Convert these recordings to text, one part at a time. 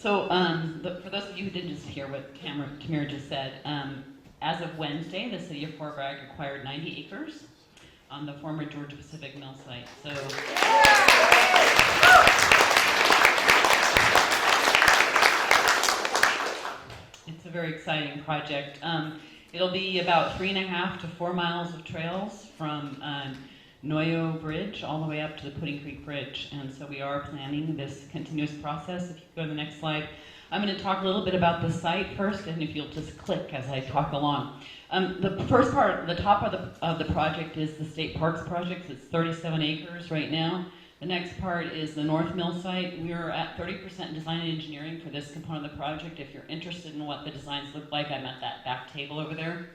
For those of you who didn't just hear what Tamira just said, as of Wednesday, the city of Fort Bragg acquired 90 acres on the former Georgia Pacific mill site. So, it's a very exciting project. It'll be about 3.5 to 4 miles of trails from Noyo Bridge all the way up to the Pudding Creek Bridge. And so we are planning this continuous process. If you go to the next slide, I'm going to talk a little bit about the site first, and if you'll just click as I talk along. The first part, the top of the project is the State Parks project. It's 37 acres right now. The next part is the North Mill site. We are at 30% design and engineering for this component of the project. If you're interested in what the designs look like, I'm at that back table over there.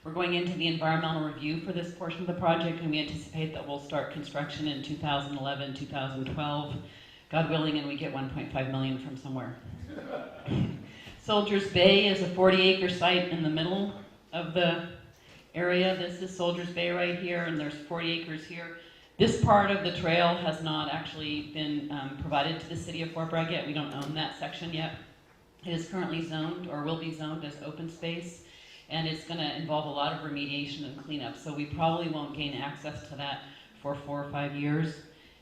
We're going into the environmental review for this portion of the project, and we anticipate that we'll start construction in 2011, 2012, God willing, and we get 1.5 million from somewhere. Soldiers Bay is a 40-acre site in the middle of the area. This is Soldiers Bay right here, and there's 40 acres here. This part of the trail has not actually been provided to the city of Fort Bragg yet. We don't own that section yet. It is currently zoned, or will be zoned, as open space, and it's going to involve a lot of remediation and cleanup, so we probably won't gain access to that for 4 or 5 years.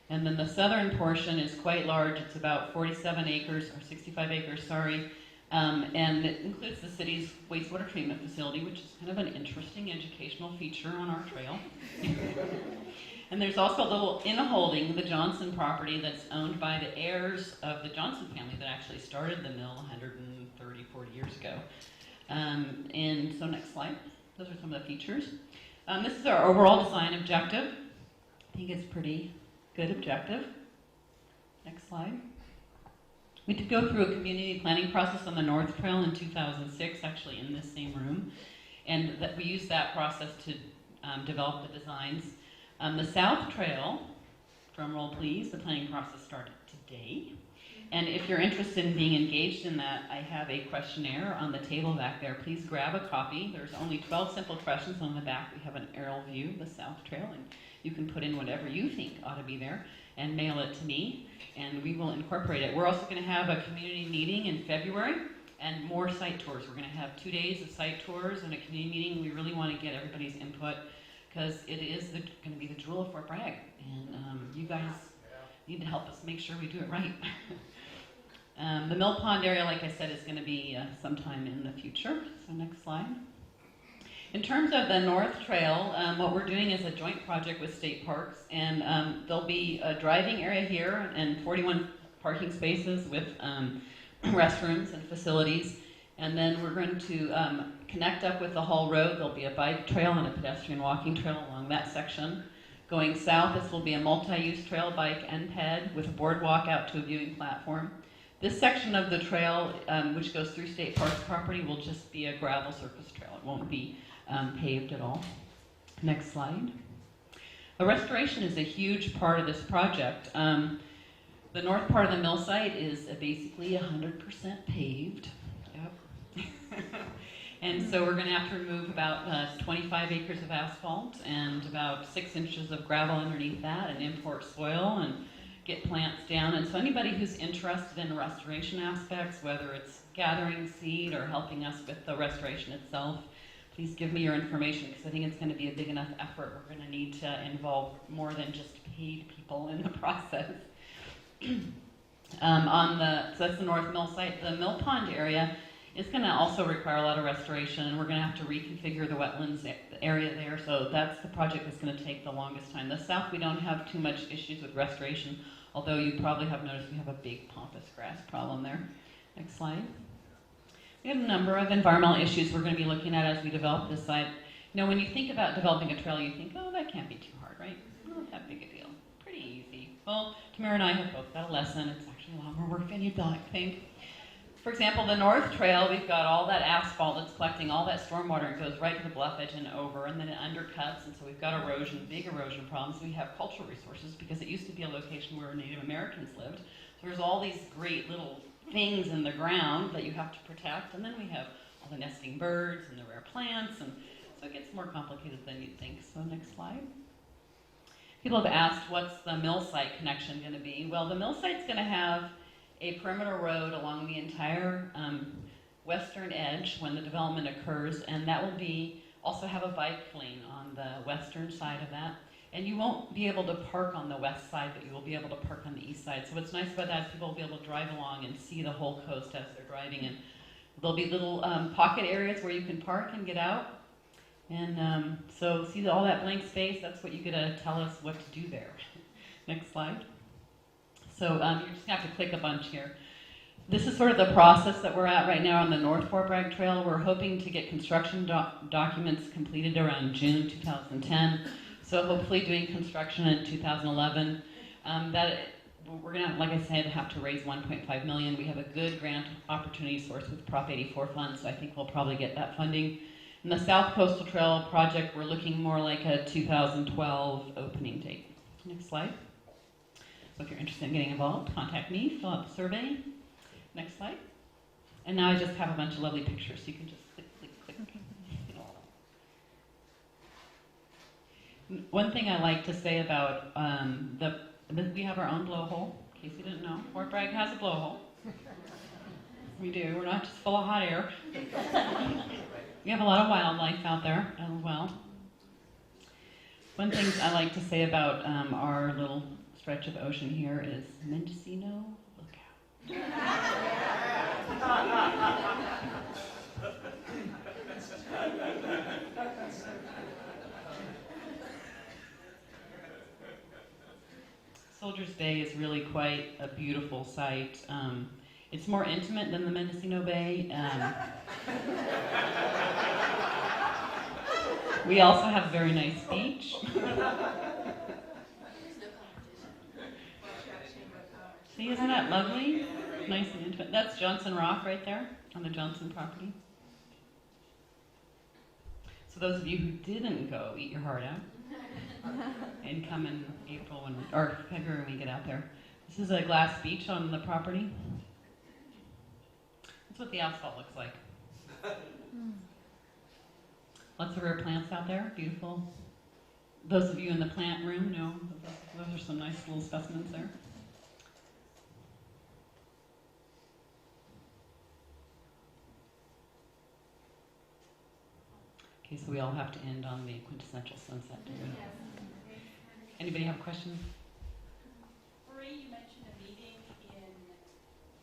And then the southern portion is quite large. It's about 47 acres, or 65 acres, sorry, and it includes the city's wastewater treatment facility, which is kind of an interesting educational feature on our trail. And there's also a little in-holding, the Johnson property, that's owned by the heirs of the Johnson family that actually started the mill 130, 40 years ago. And so next slide. Those are some of the features. This is our overall design objective. I think it's pretty good objective. Next slide. We did go through a community planning process on the North Trail in 2006, actually in this same room. And that we used that process to develop the designs. The South Trail, drum roll please, the planning process started today. And if you're interested in being engaged in that, I have a questionnaire on the table back there. Please grab a copy. There's only 12 simple questions on the back. We have an aerial view of the South Trail, and you can put in whatever you think ought to be there and mail it to me, and we will incorporate it. We're also going to have a community meeting in February and more site tours. We're going to have 2 days of site tours and a community meeting. We really want to get everybody's input, because it is going to be the jewel of Fort Bragg, and you guys need to help us make sure we do it right. The Mill Pond area, like I said, is going to be sometime in the future. So next slide. In terms of the North Trail, what we're doing is a joint project with State Parks, and there'll be a driving area here and 41 parking spaces with restrooms and facilities. And then we're going to connect up with the Hall Road. There'll be a bike trail and a pedestrian walking trail along that section. Going south, this will be a multi-use trail, bike, and ped with a boardwalk out to a viewing platform. This section of the trail, which goes through State Parks property, will just be a gravel surface trail. It won't be paved at all. Next slide. A restoration is a huge part of this project. The north part of the mill site is basically 100% paved. Yep. And so we're going to have to remove about 25 acres of asphalt and about 6 inches of gravel underneath that, and import soil and get plants down. And so anybody who's interested in the restoration aspects, whether it's gathering seed or helping us with the restoration itself, please give me your information, because I think it's going to be a big enough effort. We're going to need to involve more than just paid people in the process. So that's the North Mill site. The Mill Pond area is going to also require a lot of restoration, and we're going to have to reconfigure the wetlands area there, so that's the project that's going to take the longest time. The south, we don't have too much issues with restoration, although you probably have noticed we have a big pampas grass problem there. Next slide. We have a number of environmental issues we're going to be looking at as we develop this site. You know, when you think about developing a trail, you think, oh, that can't be too hard, right? Not that big a deal. Pretty easy. Well, Tamira and I have both got a lesson. It's actually a lot more work than you'd think. For example, the North Trail, we've got all that asphalt that's collecting all that stormwater, and goes right to the bluff edge and over, and then it undercuts, and so we've got erosion, big erosion problems. We have cultural resources, because it used to be a location where Native Americans lived. So there's all these great little things in the ground that you have to protect, and then we have all the nesting birds and the rare plants, and so it gets more complicated than you'd think. So next slide. People have asked, what's the mill site connection going to be? Well, the mill site's going to have a perimeter road along the entire western edge when the development occurs, and that will also have a bike lane on the western side of that. And you won't be able to park on the west side, but you will be able to park on the east side. So what's nice about that is people will be able to drive along and see the whole coast as they're driving. And there'll be little pocket areas where you can park and get out. And so see all that blank space? That's what you get to tell us what to do there. Next slide. So you're just going to have to click a bunch here. This is sort of the process that we're at right now on the North Fort Bragg Trail. We're hoping to get construction documents completed around June 2010. So hopefully doing construction in 2011. We're going to, like I said, have to raise $1.5 million. We have a good grant opportunity source with Prop 84 funds, so I think we'll probably get that funding. In the South Coastal Trail project, we're looking more like a 2012 opening date. Next slide. So if you're interested in getting involved, contact me, fill out the survey. Next slide. And now I just have a bunch of lovely pictures, so you can just click, click, click. One thing I like to say about we have our own blowhole, in case you didn't know. Fort Bragg has a blowhole. We do. We're not just full of hot air. We have a lot of wildlife out there as well. One thing I like to say about our little stretch of ocean here is Mendocino, look out. Soldiers Bay is really quite a beautiful site. It's more intimate than the Mendocino Bay. We also have a very nice beach. See, isn't that lovely? Nice and intimate. That's Johnson Rock right there on the Johnson property. So those of you who didn't go, eat your heart out and come in April or February when we get out there. This is a glass beach on the property. That's what the asphalt looks like. Lots of rare plants out there, beautiful. Those of you in the plant room know those are some nice little specimens there. Okay, so we all have to end on the quintessential sunset. Anybody have a question? Marie, you mentioned a meeting in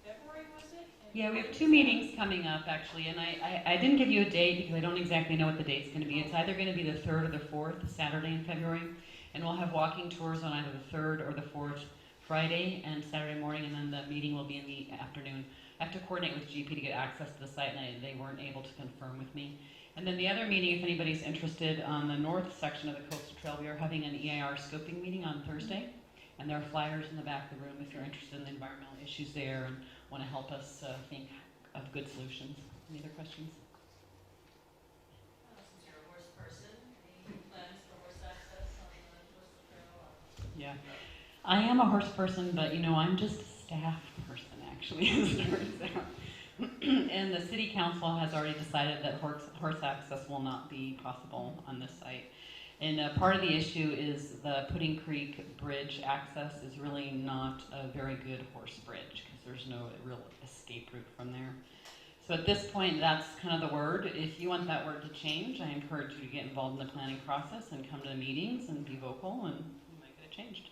February, was it? Yeah, we have 2 meetings coming up, actually, and I didn't give you a date because I don't exactly know what the date's going to be. It's either going to be the 3rd or the 4th, Saturday in February, and we'll have walking tours on either the 3rd or the 4th, Friday and Saturday morning, and then the meeting will be in the afternoon. I have to coordinate with GP to get access to the site, and they weren't able to confirm with me. And then the other meeting, if anybody's interested, on the north section of the Coastal Trail, we are having an EIR scoping meeting on Thursday, and there are flyers in the back of the room if you're interested in the environmental issues there and want to help us think of good solutions. Any other questions? Since you're a horse person, any plans for horse access on the Coastal Trail? Yeah, I am a horse person, but I'm just a staff person actually. As it turns out. And the city council has already decided that horse access will not be possible on this site. And part of the issue is the Pudding Creek Bridge access is really not a very good horse bridge because there's no real escape route from there. So at this point, that's kind of the word. If you want that word to change, I encourage you to get involved in the planning process and come to the meetings and be vocal, and you might get it changed.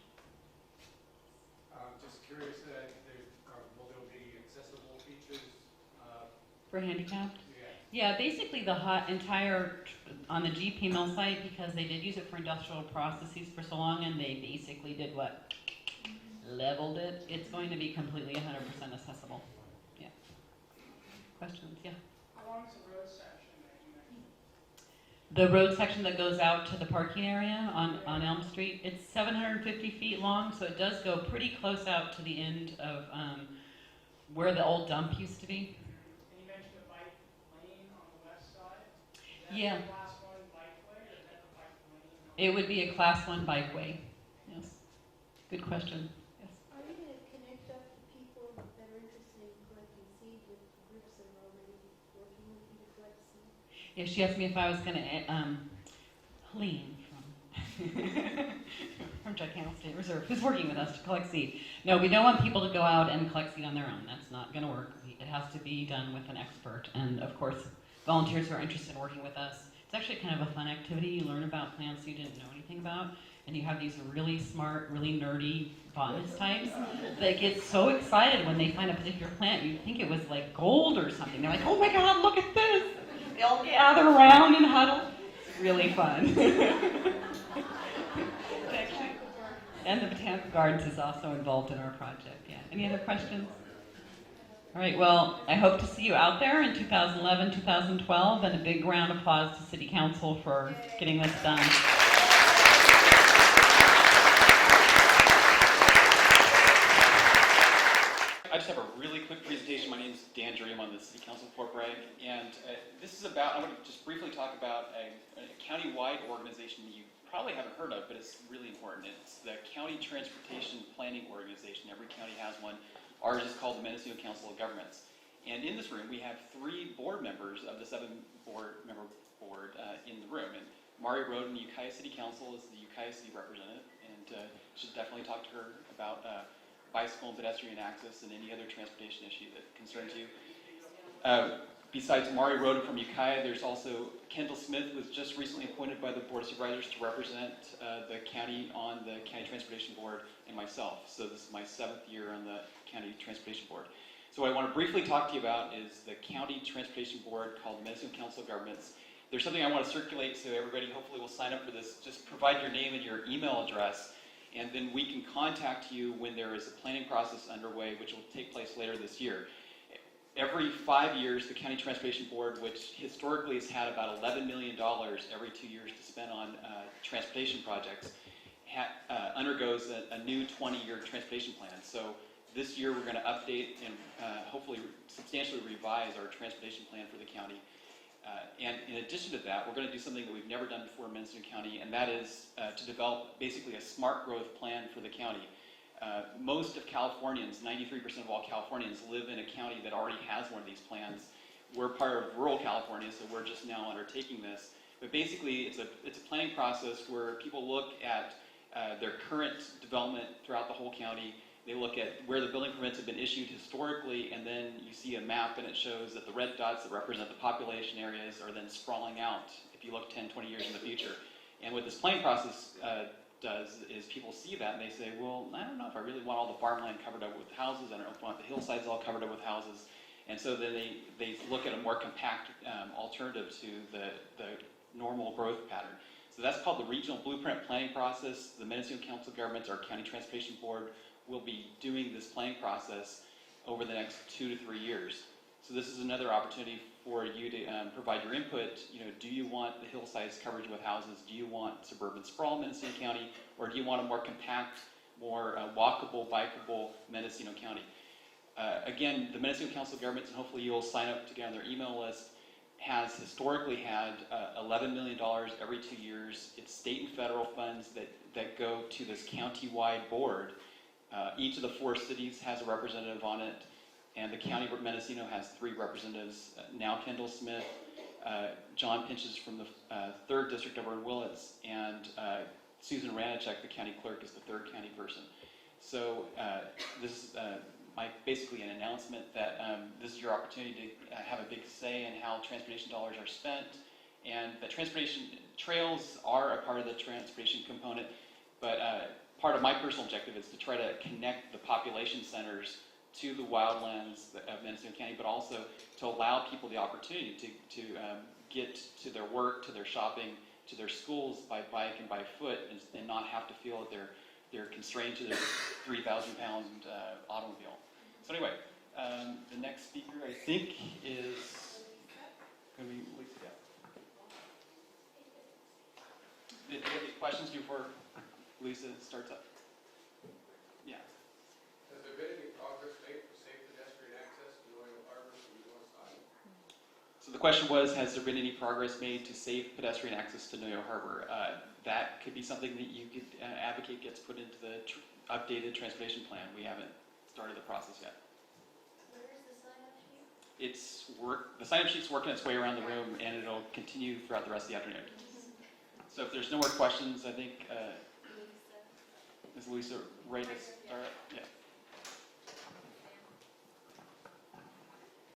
Just curious, will there be accessible features? For handicapped? Yeah. Yeah, basically the entire, on the GP mill site, because they did use it for industrial processes for so long, and they basically did what? Leveled it. It's going to be completely 100% accessible. Yeah. Questions? Yeah. How long is the road section that you mentioned? The road section that goes out to the parking area on Elm Street, it's 750 feet long, so it does go pretty close out to the end of where the old dump used to be. And you mentioned a bike lane on the west side. Is that Yeah. a class 1 bikeway or is that the bike lane? It would be a class 1 bikeway. Yes. Good question. Yes. Are you going to connect up to people that are interested in collecting seed with groups that are already working with you to collect seed? Yeah, she asked me if I was going to Helene from from Judd County State Reserve, who's working with us to collect seed. No, we don't want people to go out and collect seed on their own. That's not going to work. It has to be done with an expert. And of course, volunteers who are interested in working with us. It's actually kind of a fun activity. You learn about plants you didn't know anything about, and you have these really smart, really nerdy botanist types that get so excited when they find a particular plant. You think it was like gold or something. They're like, oh my God, look at this. They all gather around and huddle. It's really fun. Actually, and the Botanical Gardens is also involved in our project. Yeah. Any other questions? All right, well, I hope to see you out there in 2011, 2012, and a big round of applause to City Council for getting this done. I just have a really quick presentation. My name is Dan Dream. I'm on the City Council of Fort Bragg, and this is about, I'm going to just briefly talk about a county-wide organization that you probably haven't heard of, but it's really important. It's the County Transportation Planning Organization. Every county has one. Ours is called the Mendocino Council of Governments. And in this room, we have 3 board members of the 7-member board in the room. And Mari Roden, Ukiah City Council, is the Ukiah City representative, and should definitely talk to her about bicycle and pedestrian access and any other transportation issue that concerns you. Besides Mari Roden from Ukiah, there's also Kendall Smith, who was just recently appointed by the Board of Supervisors to represent the county on the County Transportation Board, and myself. So this is my 7th year on the County Transportation Board. So what I want to briefly talk to you about is the County Transportation Board called the Mendocino Council of Governments. There's something I want to circulate so everybody hopefully will sign up for this. Just provide your name and your email address, and then we can contact you when there is a planning process underway, which will take place later this year. Every 5 years, the County Transportation Board, which historically has had about $11 million every 2 years to spend on transportation projects, undergoes a new 20-year transportation plan. So this year we're going to update and hopefully substantially revise our transportation plan for the county. And in addition to that, we're going to do something that we've never done before in Mendocino County, and that is to develop basically a smart growth plan for the county. Most of Californians, 93% of all Californians, live in a county that already has one of these plans. We're part of rural California, so we're just now undertaking this. But basically, it's a planning process where people look at their current development throughout the whole county. They look at where the building permits have been issued historically, and then you see a map, and it shows that the red dots that represent the population areas are then sprawling out if you look 10, 20 years in the future. And what this planning process does is people see that and they say, well, I don't know if I really want all the farmland covered up with houses. I don't know if I want the hillsides all covered up with houses. And so then they look at a more compact alternative to the normal growth pattern. So that's called the Regional Blueprint Planning Process. The Mendocino Council of Governments, our County Transportation Board, will be doing this planning process over the next 2 to 3 years. So this is another opportunity for you to provide your input. You know, do you want the hillsides coverage with houses? Do you want suburban sprawl in Mendocino County? Or do you want a more compact, more walkable, bikeable Mendocino County? Again, the Mendocino Council of Governments, and hopefully you'll sign up to get on their email list, has historically had $11 million every 2 years. It's state and federal funds that go to this county-wide board. Each of the 4 cities has a representative on it, and the county of Mendocino has 3 representatives. Now Kendall Smith, John Pinches from the 3rd District over in Willits, and Susan Ranachek, the county clerk, is the 3rd county person. So this is basically an announcement that this is your opportunity to have a big say in how transportation dollars are spent, and that transportation trails are a part of the transportation component, but part of my personal objective is to try to connect the population centers to the wildlands of Mendocino County, but also to allow people the opportunity to get to their work, to their shopping, to their schools by bike and by foot, and not have to feel that they're constrained to their 3,000-pound automobile. So anyway, the next speaker I think is going to be Lisa. Do you have any questions before Lisa starts up? Yeah. Has there been any progress made for safe pedestrian access to Royal Harbor from the north side? So the question was, has there been any progress made to safe pedestrian access to Noyo Harbor? That could be something that you could advocate gets put into the updated transportation plan. We haven't started the process yet. Where is the sign-up sheet? The sign-up sheet's working its way around the room, and it'll continue throughout the rest of the afternoon. So if there's no more questions, I think Louisa ready to start? Yeah.